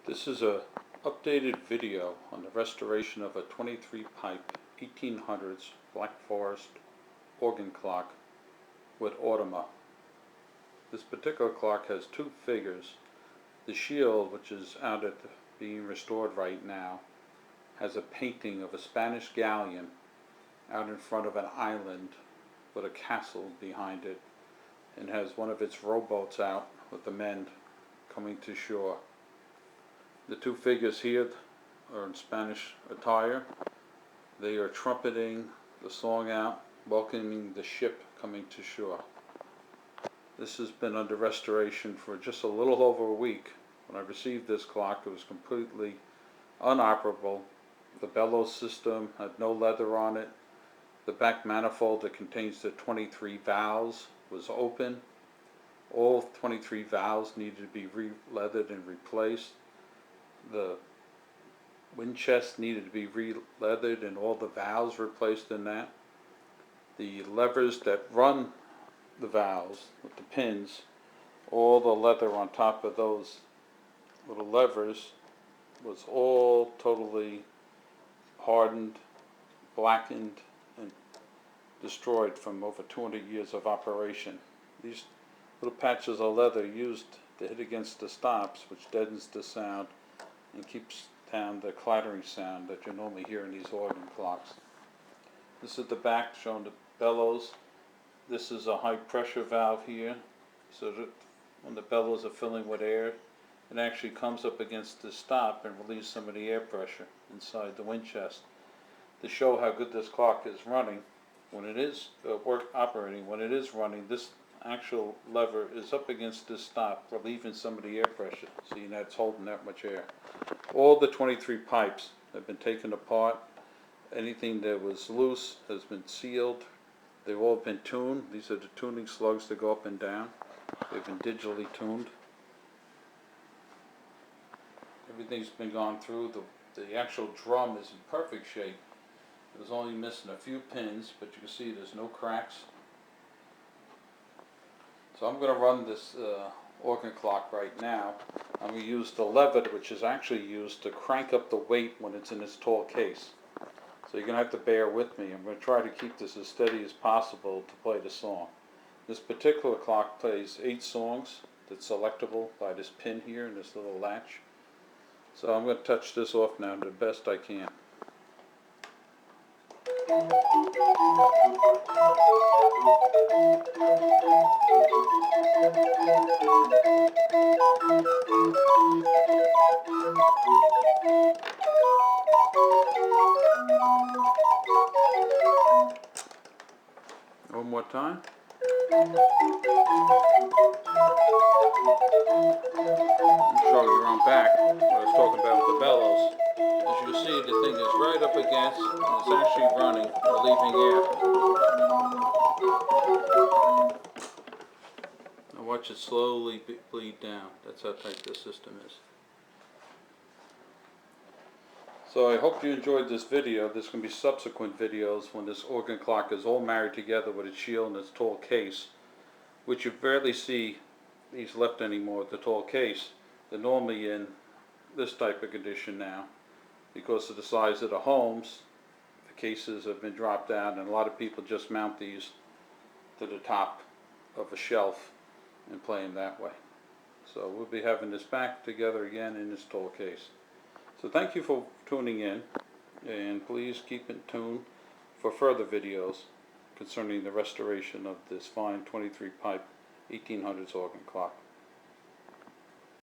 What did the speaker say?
This is a updated video on the restoration of a 23 pipe 1800s Black Forest organ clock with Automa. This particular clock has two figures. The shield, which is being restored right now, has a painting of a Spanish galleon out in front of an island with a castle behind it, and has one of its rowboats out with the men coming to shore. The two figures here are in Spanish attire. They are trumpeting the song out, welcoming the ship coming to shore. This has been under restoration for just a little over a week. When I received this clock, it was completely unoperable. The bellows system had no leather on it. The back manifold that contains the 23 valves was open. All 23 valves needed to be re-leathered and replaced. The wind chest needed to be re-leathered and all the valves replaced in that. The levers that run the valves with the pins, all the leather on top of those little levers was all totally hardened, blackened, and destroyed from over 200 years of operation. These little patches of leather used to hit against the stops, which deadens the sound and keeps down the clattering sound that you normally hear in these organ clocks. This is the back showing the bellows. This is a high pressure valve here, so that when the bellows are filling with air, it actually comes up against the stop and relieves some of the air pressure inside the wind chest. To show how good this clock is running, when it is operating, when it is running, this actual lever is up against this stop, relieving some of the air pressure. See, that's holding that much air. All the 23 pipes have been taken apart. Anything that was loose has been sealed. They've all been tuned. These are the tuning slugs that go up and down. They've been digitally tuned. Everything's been gone through. The actual drum is in perfect shape. It was only missing a few pins, but you can see there's no cracks. So I'm going to run this organ clock right now. I'm going to use the lever, which is actually used to crank up the weight when it's in its tall case. So you're going to have to bear with me. I'm going to try to keep this as steady as possible to play the song. This particular clock plays 8 songs that's selectable by this pin here and this little latch. So I'm going to touch this off now the best I can. One more time. Show you around back what I was talking about with the bellows. As you can see, the thing is right up against, and it's actually running, relieving air. Now watch it slowly bleed down. That's how tight this system is. So I hope you enjoyed this video. There's going to be subsequent videos when this organ clock is all married together with its shield and its tall case, which you barely see these left anymore with the tall case. They're normally in this type of condition now because of the size of the homes. The cases have been dropped out, and a lot of people just mount these to the top of a shelf and play them that way. So we'll be having this back together again in this tall case. So thank you for tuning in, and please keep in tune for further videos concerning the restoration of this fine 23 pipe 1800s organ clock.